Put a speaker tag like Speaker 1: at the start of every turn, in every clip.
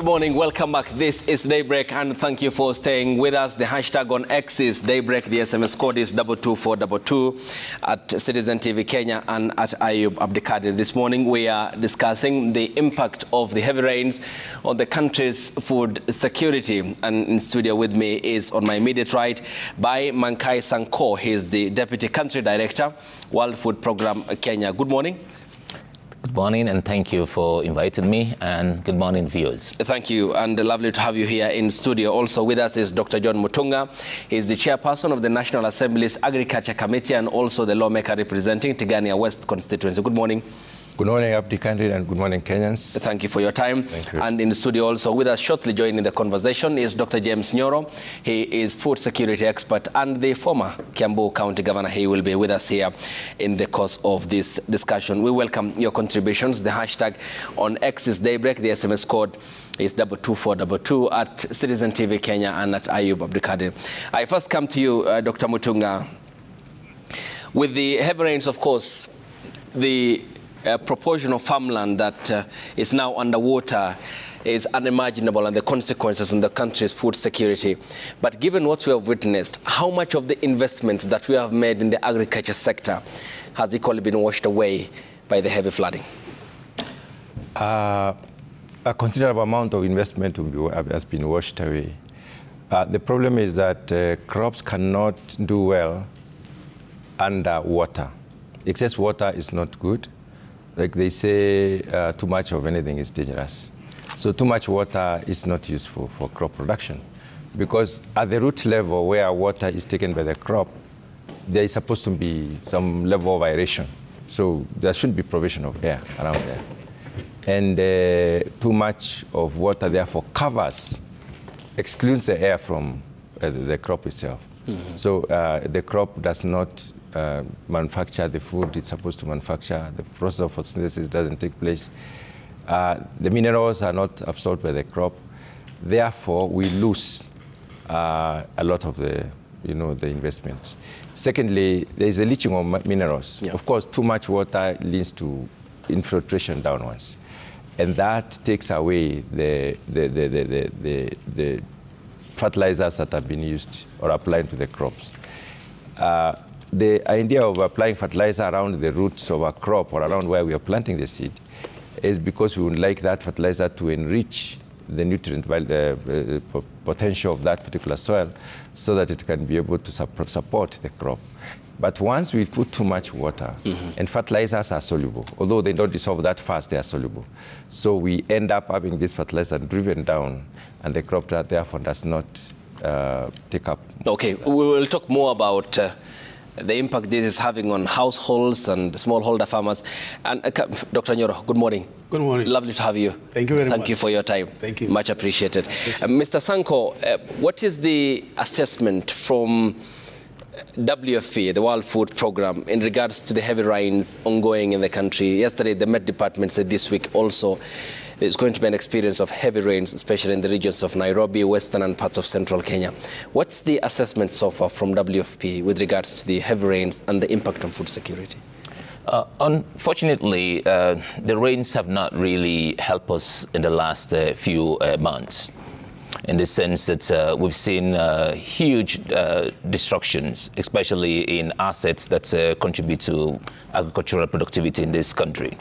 Speaker 1: morning, welcome back. This is Daybreak and thank you for staying with us. The hashtag on X is Daybreak. The SMS code is 22422 at Citizen TV Kenya and at Ayub Abdikadir. This morning we are discussing the impact of the heavy rains on the country's food security. And in studio with me is on my immediate right by Mankai Sanko. He is the Deputy Country Director, World Food Program Kenya. Good morning.
Speaker 2: Good morning, and thank you for inviting me, and good morning, viewers.
Speaker 1: Thank you, and lovely to have you here in studio. Also with us is Dr. John Mutunga. He is the chairperson of the National Assembly's Agriculture Committee and also the lawmaker representing Tigania West constituency. Good morning.
Speaker 3: Good morning, Abdikadir, and good morning, Kenyans.
Speaker 1: Thank you for your time.
Speaker 3: Thank you.
Speaker 1: And in the studio also with us, shortly joining the conversation, is Dr. James Nyoro. He is food security expert and the former Kiambu County Governor. He will be with us here in the course of this discussion. We welcome your contributions. The hashtag on X is Daybreak. The SMS code is 22422 at Citizen TV Kenya and at Ayub Abdikadir. I first come to you, Dr. Mutunga. With the heavy rains, of course, the proportion of farmland that is now underwater is unimaginable, and the consequences on the country's food security. But given what we have witnessed, how much of the investments that we have made in the agriculture sector has equally been washed away by the heavy flooding?
Speaker 3: A considerable amount of investment has been washed away. The problem is that crops cannot do well under water. Excess water is not good. Like they say, too much of anything is dangerous. So too much water is not useful for crop production, because at the root level where water is taken by the crop, there is supposed to be some level of aeration. So there should be provision of air around there. And too much of water therefore excludes the air from the crop itself. Mm-hmm. So the crop does not manufacture the food it's supposed to manufacture. The process of photosynthesis doesn't take place. The minerals are not absorbed by the crop. Therefore, we lose a lot of the investments. Secondly, there is a leaching of minerals. Yeah. Of course, too much water leads to infiltration downwards, and that takes away the fertilizers that have been used or applied to the crops. The idea of applying fertilizer around the roots of a crop or around where we are planting the seed is because we would like that fertilizer to enrich the nutrient potential of that particular soil so that it can be able to support the crop. But once we put too much water, and fertilizers are soluble, although they don't dissolve that fast, they are soluble. So we end up having this fertilizer driven down, and the crop therefore does not take up.
Speaker 1: Okay, we will talk more about the impact this is having on households and smallholder farmers. And Dr. Nyoro, good morning.
Speaker 4: Good morning.
Speaker 1: Lovely to have you.
Speaker 4: Thank you very much.
Speaker 1: Thank you for your time.
Speaker 4: Thank you.
Speaker 1: Much appreciated. Mr. Sanko, what is the assessment from WFP, the World Food Program, in regards to the heavy rains ongoing in the country? Yesterday, the Met Department said this week also there's going to be an experience of heavy rains, especially in the regions of Nairobi, Western and parts of central Kenya. What's the assessment so far from WFP with regards to the heavy rains and the impact on food security?
Speaker 2: Unfortunately, the rains have not really helped us in the last few months, in the sense that we've seen huge destructions, especially in assets that contribute to agricultural productivity in this country.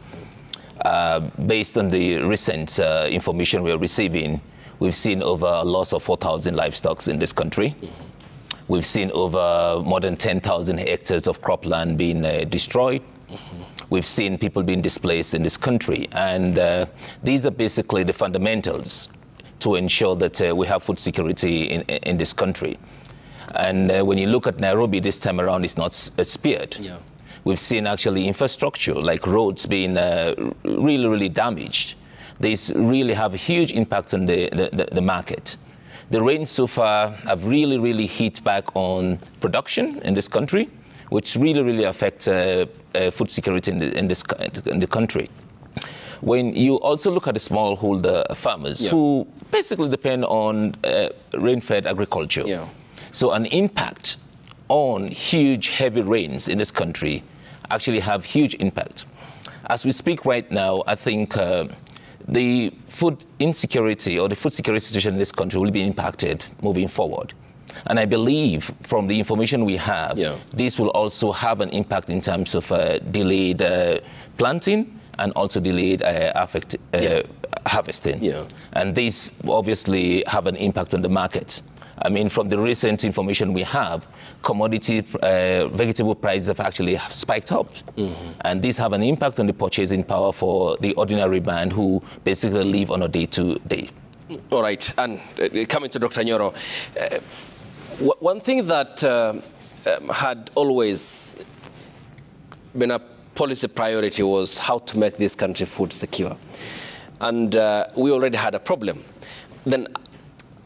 Speaker 2: Based on the recent information we're receiving, we've seen over a loss of 4,000 livestock in this country. We've seen over more than 10,000 hectares of cropland being destroyed. We've seen people being displaced in this country. And these are basically the fundamentals to ensure that we have food security in this country. And when you look at Nairobi this time around, it's not spared. Yeah. We've seen actually infrastructure like roads being really, really damaged. These really have a huge impact on the market. The rains so far have really, really hit back on production in this country, which really, really affect food security in the country. When you also look at the smallholder farmers, yeah, who basically depend on rain-fed agriculture. Yeah. So an impact on huge, heavy rains in this country actually have huge impact. As we speak right now, I think the food insecurity or the food security situation in this country will be impacted moving forward. And I believe from the information we have, this will also have an impact in terms of delayed planting and also delayed harvesting. And this obviously have an impact on the market. I mean, from the recent information we have, commodity vegetable prices have actually spiked up. And these have an impact on the purchasing power for the ordinary man who basically live on a day-to-day.
Speaker 1: All right. And coming to Dr. Nyoro, one thing that had always been a policy priority was how to make this country food secure. And we already had a problem. Then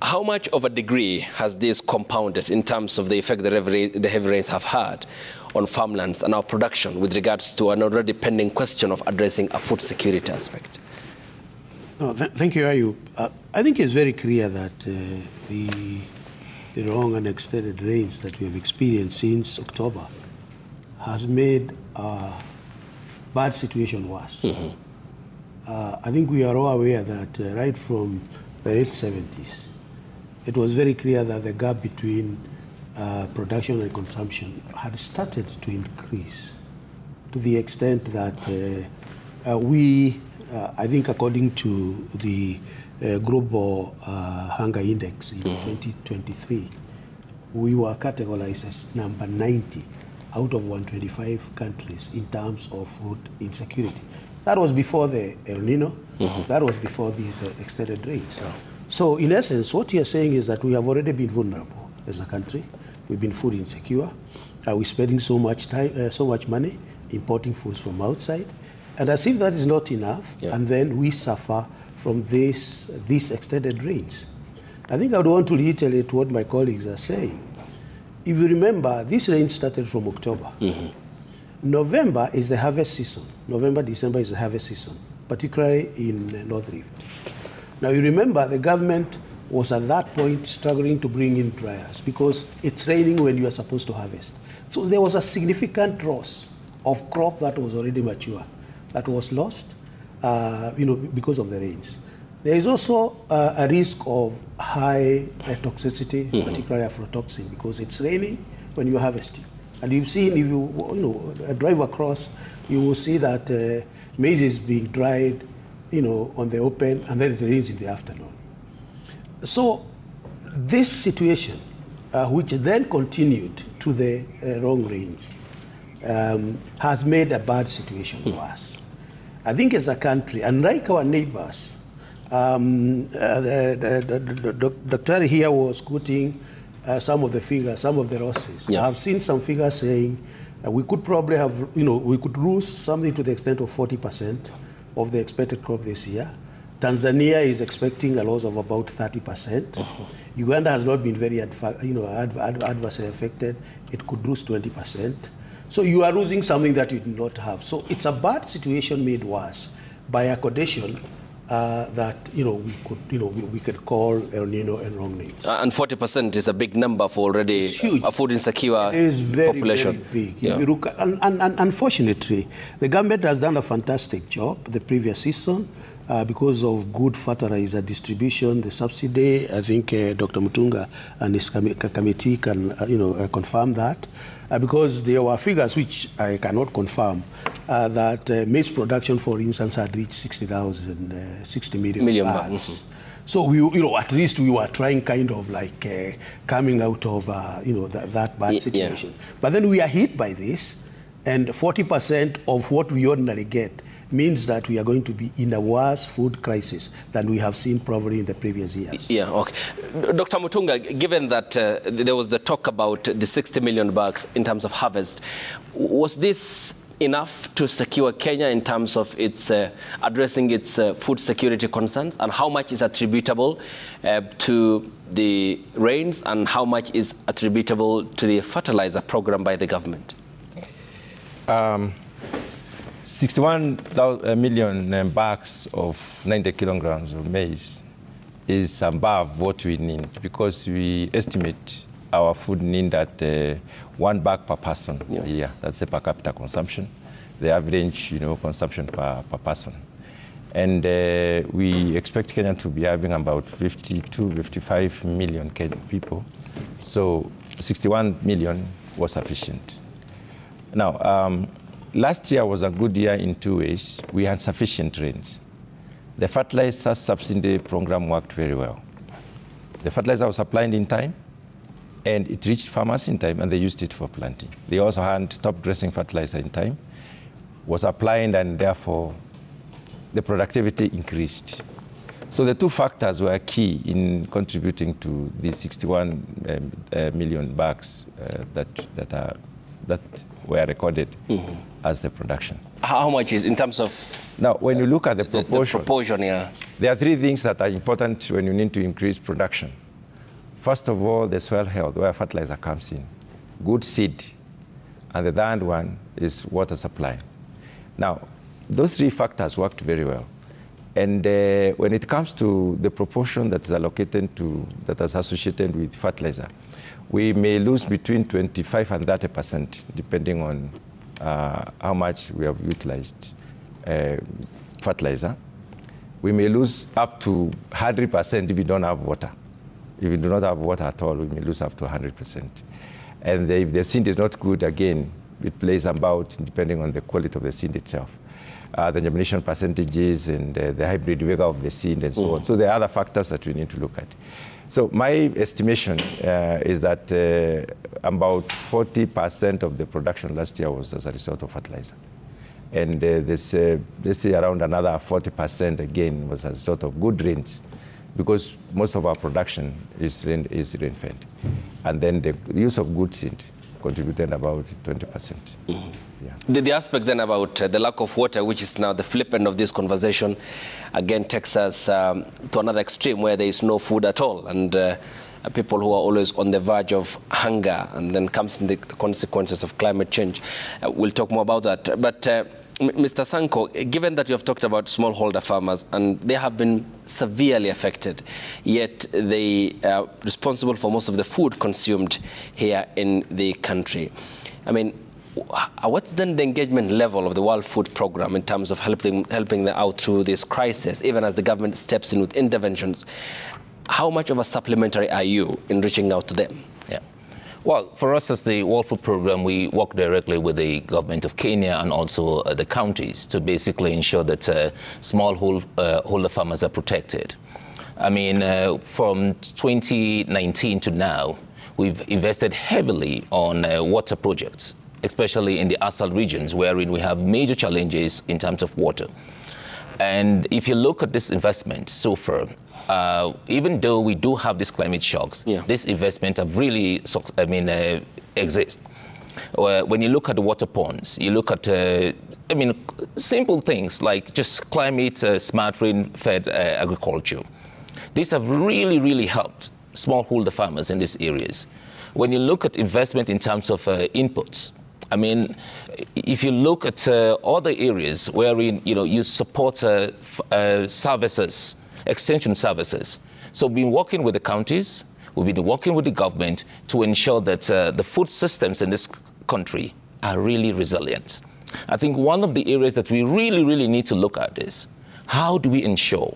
Speaker 1: how much of a degree has this compounded in terms of the effect the heavy rains have had on farmlands and our production with regards to an already pending question of addressing a food security aspect?
Speaker 4: No, thank you, Ayub. I think it's very clear that the long and extended rains that we have experienced since October has made a bad situation worse. I think we are all aware that right from the late 70s, it was very clear that the gap between production and consumption had started to increase to the extent that I think according to the Global Hunger Index in 2023, we were categorized as number 90 out of 125 countries in terms of food insecurity. That was before the El Nino. That was before these extended rains. So in essence, what you're saying is that we have already been vulnerable as a country. We've been food insecure. We're spending so much time, so much money importing foods from outside. And as if that is not enough, and then we suffer from these extended rains. I think I would want to reiterate what my colleagues are saying. If you remember, this rain started from October. November is the harvest season. November, December is the harvest season, particularly in North Rift. Now, you remember the government was at that point struggling to bring in dryers because it's raining when you are supposed to harvest. So there was a significant loss of crop that was already mature, that was lost, because of the rains. There is also a risk of high toxicity, particularly aflatoxin, because it's raining when you're harvesting. And you've seen, if you drive across, you will see that maize is being dried, on the open, and then it rains in the afternoon. So this situation, which then continued to the long rains, has made a bad situation worse. I think as a country, unlike our neighbors, Dr. here was quoting some of the figures, some of the losses. I've seen some figures saying we could probably have, we could lose something to the extent of 40% of the expected crop this year. Tanzania is expecting a loss of about 30%. Uganda has not been very adversely affected. It could lose 20%. So you are losing something that you did not have. So it's a bad situation made worse by a condition that we could call El Nino and wrong names.
Speaker 1: And 40% is a big number for already a food insecure population.
Speaker 4: It is very, very big. If you look, and unfortunately, the government has done a fantastic job the previous season because of good fertilizer distribution, the subsidy. I think Dr. Mutunga and his committee can confirm that. Because there were figures which I cannot confirm that maize production, for instance, had reached 60 million bags. So at least we were trying kind of like coming out of that bad situation. But then we are hit by this, and 40% of what we ordinarily get means that we are going to be in a worse food crisis than we have seen probably in the previous years. Okay.
Speaker 1: Dr. Mutunga, given that there was the talk about the 60 million bags in terms of harvest, was this enough to secure Kenya in terms of its addressing its food security concerns? And how much is attributable to the rains, and how much is attributable to the fertilizer program by the government?
Speaker 3: 61 million bags of 90 kilograms of maize is above what we need, because we estimate our food need at 1 bag per person a year. That's the per capita consumption, the average consumption per person. And we expect Kenya to be having about 52, 55 million people. So 61 million was sufficient. Now, last year was a good year in two ways. We had sufficient rains. The fertilizer subsidy program worked very well. The fertilizer was supplied in time, and it reached farmers in time, and they used it for planting. They also had top dressing fertilizer in time, was applied, and therefore the productivity increased. So the two factors were key in contributing to the 61 million bags that were recorded as the production.
Speaker 1: How much is in terms of?
Speaker 3: Now, when you look at the
Speaker 1: proportion, yeah.
Speaker 3: There are three things that are important when you need to increase production. First of all, the soil health, where fertilizer comes in, good seed, and the third one is water supply. Now, those three factors worked very well. And when it comes to the proportion that is allocated that is associated with fertilizer, we may lose between 25 and 30%, depending on how much we have utilized fertilizer. We may lose up to 100% if we don't have water. If we do not have water at all, we may lose up to 100%. And if the seed is not good, again, it plays about depending on the quality of the seed itself. The germination percentages and the hybrid vigor of the seed and so on. So there are other factors that we need to look at. So my estimation is that about 40% of the production last year was as a result of fertilizer. And let's say around another 40% again was as a result of good rains, because most of our production is rain-fed. And then the use of good seed contributed about 20%. Yeah.
Speaker 1: The aspect then about the lack of water, which is now the flip end of this conversation, again takes us to another extreme where there is no food at all, and people who are always on the verge of hunger, and then comes in the consequences of climate change. We'll talk more about that. But Mr. Sanko, given that you have talked about smallholder farmers, and they have been severely affected, yet they are responsible for most of the food consumed here in the country. I mean, what's then the engagement level of the World Food Programme in terms of helping them out through this crisis, even as the government steps in with interventions? How much of a supplementary are you in reaching out to them?
Speaker 2: Yeah. Well, for us as the World Food Programme, we work directly with the government of Kenya and also the counties to basically ensure that smallholder farmers are protected. I mean, from 2019 to now, we've invested heavily on water projects, especially in the ASAL regions, wherein we have major challenges in terms of water. And if you look at this investment so far, even though we do have these climate shocks, this investment have really, exist. When you look at the water ponds, you look at, simple things like just climate smart rain-fed agriculture. These have really, really helped smallholder farmers in these areas. When you look at investment in terms of inputs, I mean, if you look at other areas wherein you support services, extension services. So we've been working with the counties, we've been working with the government to ensure that the food systems in this country are really resilient. I think one of the areas that we really, really need to look at is how do we ensure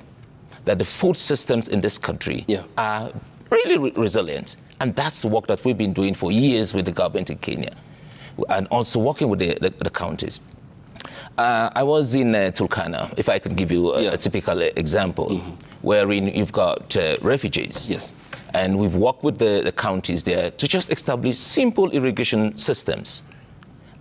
Speaker 2: that the food systems in this country are really resilient? And that's the work that we've been doing for years with the government in Kenya, and also working with the counties. I was in Turkana, if I could give you a typical example, wherein you've got refugees.
Speaker 1: Yes.
Speaker 2: And we've worked with the counties there to just establish simple irrigation systems.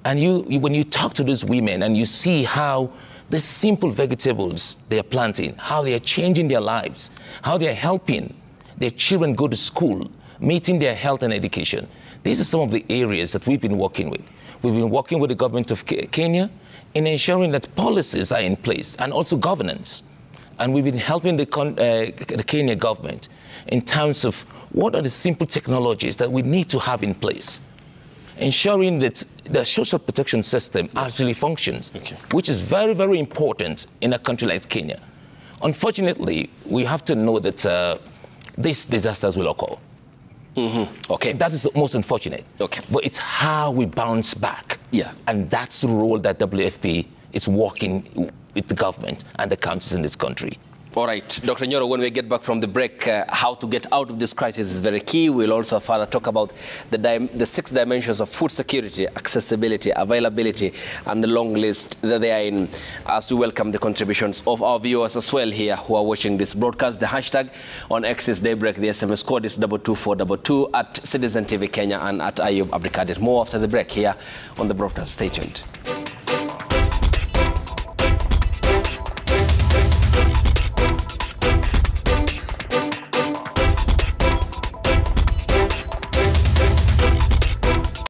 Speaker 2: And when you talk to those women and you see how the simple vegetables they are planting, how they are changing their lives, how they are helping their children go to school, meeting their health and education. These are some of the areas that we've been working with. We've been working with the government of Kenya in ensuring that policies are in place and also governance. And we've been helping the Kenya government in terms of what are the simple technologies that we need to have in place, ensuring that the social protection system actually functions, which is very, very important in a country like Kenya. Unfortunately, we have to know that these disasters will occur.
Speaker 1: Okay.
Speaker 2: That is the most unfortunate.
Speaker 1: Okay.
Speaker 2: But it's how we bounce back.
Speaker 1: Yeah.
Speaker 2: And that's the role that WFP is working with the government and the counties in this country.
Speaker 1: All right, Dr. Nyoro, when we get back from the break, how to get out of this crisis is very key. We'll also further talk about the 6 dimensions of food security, accessibility, availability, and the long list that they are in, as we welcome the contributions of our viewers as well here who are watching this broadcast. The hashtag on X is Daybreak. The SMS code is 22422 at Citizen TV Kenya and at Ayub Abdikadir. More after the break here on the broadcast. Stay tuned.